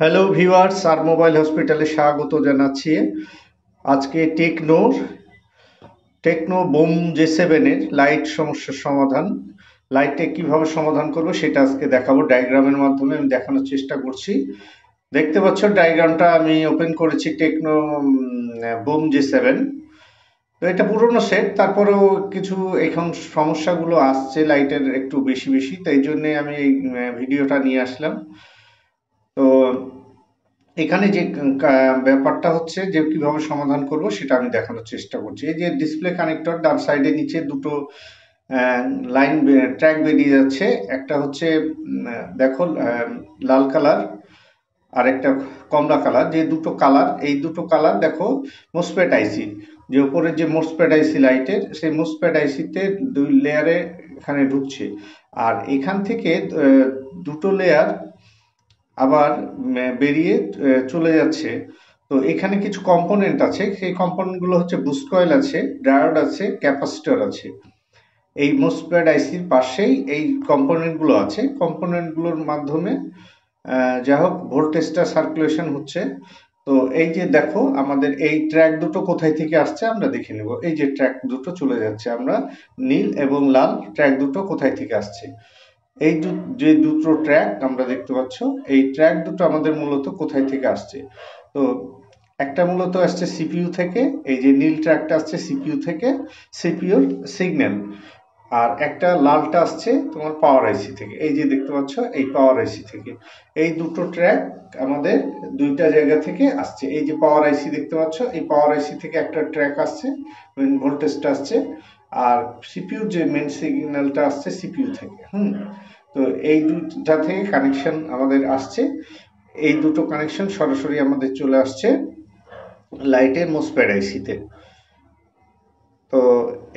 Hello viewers, আর mobile হসপিটালে স্বাগত জানাচ্ছি। আজকে টেকনো বুম J7 এর লাইট সমস্যার সমাধান, লাইটে কিভাবে সমাধান করব সেটা আজকে দেখাবো। ডায়াগ্রামের মাধ্যমে আমি দেখানোর চেষ্টা করছি। দেখতে পাচ্ছ ডায়াগ্রামটা আমি ওপেন করেছি টেকনো বুম J7। তো এটা পুরনো সেট, তারপরেও কিছু এখন সমস্যাগুলো আসছে লাইটের একটু বেশি বেশি, তাই জন্যে আমি এই ভিডিওটা নিয়ে আসলাম। তো এখানে যে ব্যাপারটা হচ্ছে যে কিভাবে সমাধান করব সেটা আমি দেখানোর চেষ্টা করছি। এই যে ডিসপ্লে কানেক্টর, ডান সাইডে নিচে দুটো লাইন ট্র্যাক বেরিয়ে যাচ্ছে। একটা হচ্ছে দেখো লাল কালার, আর একটা কমলা কালার। যে দুটো কালার, এই দুটো কালার দেখো মোসফেট আইসি, যে উপরে যে মোসফেট আইসি লাইটের, সেই মোসফেট আইসিতে দুই লেয়ারে এখানে ঢুকছে। আর এখান থেকে দুটো লেয়ার আবার বেরিয়ে চলে যাচ্ছে। তো এখানে কিছু কম্পোনেন্ট আছে, সেই কম্পোনেন্ট গুলো হচ্ছে বুস্ট কয়েল আছে, ডায়োড আছে, ক্যাপাসিটর আছে। এই মোসফেট আইসির পাশেই এই কম্পোনেন্ট গুলো আছে। কম্পোনেন্ট গুলোর মাধ্যমে যা হোক ভোল্টেজটা সার্কুলেশন হচ্ছে। তো এই যে দেখো আমাদের এই ট্র্যাক দুটো কোথায় থেকে আসছে আমরা দেখে নেব। এই যে ট্র্যাক দুটো চলে যাচ্ছে, আমরা নীল এবং লাল ট্র্যাক দুটো কোথায় থেকে আসছে। এই যে দুটো ট্র্যাক আমরা দেখতে পাচ্ছ, এই ট্র্যাক দুটো আমাদের মূলত কোথায় থেকে আসছে। তো একটা মূলত আসছে সিপিইউ থেকে, এই যে নীল ট্র্যাকটা আসছে সিপিইউ থেকে, সিপিইউর সিগন্যাল। আর একটা লালটা আসছে তোমার পাওয়ার আইসি থেকে, এই যে দেখতে পাচ্ছ এই পাওয়ার আইসি থেকে। এই দুটো ট্র্যাক আমাদের দুইটা জায়গা থেকে আসছে। এই যে পাওয়ার আইসি দেখতে পাচ্ছ, এই পাওয়ার আইসি থেকে একটা ট্র্যাক আসছে, মেন ভোল্টেজটা আসছে। আর সিপিইউ যে মেন সিগন্যালটা আসছে সিপিইউ থেকে। তো এই দুটা থেকে কানেকশন আমাদের আসছে। এই দুটো কানেকশন সরাসরি আমাদের চলে আসছে লাইটের মোসফেট আইসিতে। তো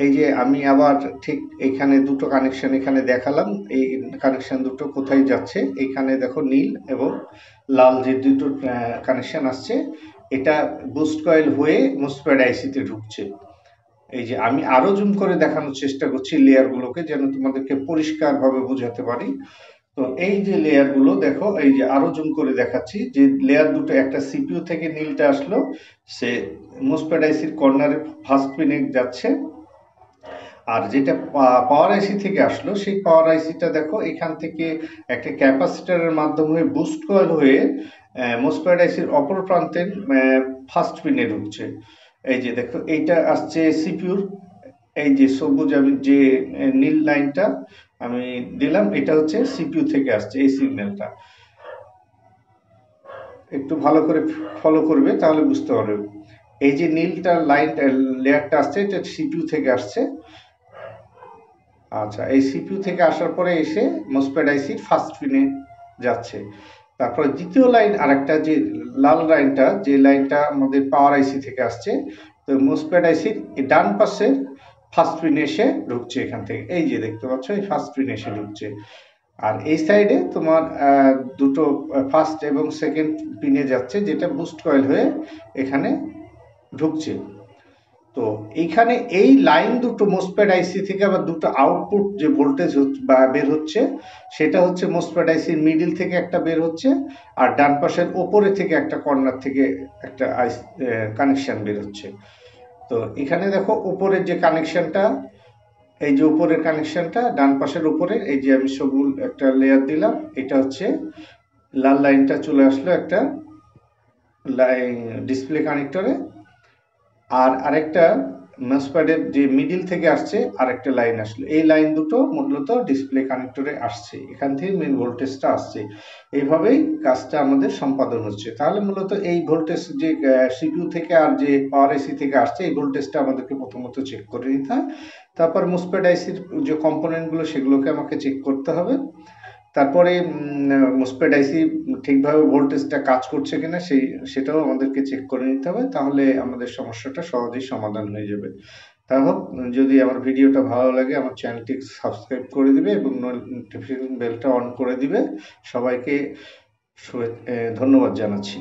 এই যে আমি আবার ঠিক এখানে দুটো কানেকশন এখানে দেখালাম, এই কানেকশন দুটো কোথায় যাচ্ছে। এখানে দেখো নীল এবং লাল যে দুটো কানেকশন আসছে, এটা বুস্ট কয়েল হয়ে মোসফেট আইসিতে ঢুকছে। এই যে আমি আরো জুম করে দেখানোর চেষ্টা করছি লেয়ার গুলোকে, যেন তোমাদেরকে পরিষ্কার ভাবে বোঝাতে পারি। তো এই যে লেয়ার গুলো দেখো, এই যে আরো জুম করে দেখাচ্ছি, যে লেয়ার দুটো, একটা সিপিইউ থেকে নীলটা আসলো, সে মোসফেট আইসির কর্নারে ফার্স্ট পিনে যাচ্ছে। আর যেটা পাওয়ার আইসি থেকে আসলো, সেই পাওয়ার আইসিটা দেখো এখান থেকে একটা ক্যাপাসিটরের মাধ্যমে বুস্ট কয়েল হয়ে মোসফেট আইসির অপর প্রান্তে ফার্স্ট পিনে ঢুকছে। এই যে দেখো এইটা আসছে সিপিইউর, এই যে সবুজ আমি যে নীল লাইনটা আমি দিলাম, এটা হচ্ছে সিপিইউ থেকে আসছে এই সিগন্যালটা। একটু ভালো করে ফলো করবে তাহলে বুঝতে পারবে। এই যে নীলটা লাইন লেয়ারটা আসছে, এটা সিপিইউ থেকে আসছে। আচ্ছা, এই সিপিইউ থেকে আসার পরে এসে মোসফেট আইসির ফার্স্ট পিনে যাচ্ছে। তারপরে দ্বিতীয় লাইন, আরেকটা যে লাল লাইনটা, যে লাইনটা আমাদের পাওয়ার আইসি থেকে আসছে, তো মোসফেট আইসির ডান পাশে ফার্স্ট পিনে এসে ঢুকছে এখান থেকে। এই যে দেখতে পাচ্ছ এই ফার্স্ট পিনে এসে ঢুকছে। আর এই সাইডে তোমার দুটো ফার্স্ট এবং সেকেন্ড পিনে যাচ্ছে, যেটা বুস্ট কয়েল হয়ে এখানে ঢুকছে। তো এইখানে এই লাইন দুটো মোসফেট আইসি থেকে আবার দুটো আউটপুট যে ভোল্টেজ বা বের হচ্ছে, সেটা হচ্ছে মোসফেট আইসির মিডিল থেকে একটা বের হচ্ছে, আর ডান পাশের ওপরে থেকে একটা কর্নার থেকে একটা কানেকশন বের হচ্ছে। তো এখানে দেখো উপরের যে কানেকশনটা, এই যে উপরের কানেকশনটা ডান পাশের উপরে, এই যে আমি সবুজ একটা লেয়ার দিলাম, এটা হচ্ছে লাল লাইনটা চলে আসলো একটা লাইন ডিসপ্লে কানেক্টরে। আর আরেকটা মাসপ্যাডের যে মিডিল থেকে আসছে আরেকটা লাইন আসলো, এই লাইন দুটো মূলত ডিসপ্লে কানেক্টরে আসছে, এখান থেকে মেন ভোল্টেজটা আসছে। এইভাবেই কাজটা আমাদের সম্পাদন হচ্ছে। তাহলে মূলত এই ভোল্টেজ যে সিপিইউ থেকে আর যে পাওয়ার আইসি থেকে আসছে, এই ভোল্টেজটা আমাদেরকে প্রথমত চেক করে নিতে হয়। তারপর মোসফেট আইসির যে কম্পোনেন্টগুলো সেগুলোকে আমাকে চেক করতে হবে। তারপরে মোসফেট আইসি ঠিকভাবে ভোল্টেজটা কাজ করছে কিনা সেটাও আমাদেরকে চেক করে নিতে হবে, তাহলে আমাদের সমস্যাটা সহজেই সমাধান হয়ে যাবে। তাই হোক, যদি আমার ভিডিওটা ভালো লাগে আমার চ্যানেলটি সাবস্ক্রাইব করে দিবে এবং নোটিফিকেশন বেলটা অন করে দিবে। সবাইকে ধন্যবাদ জানাচ্ছি।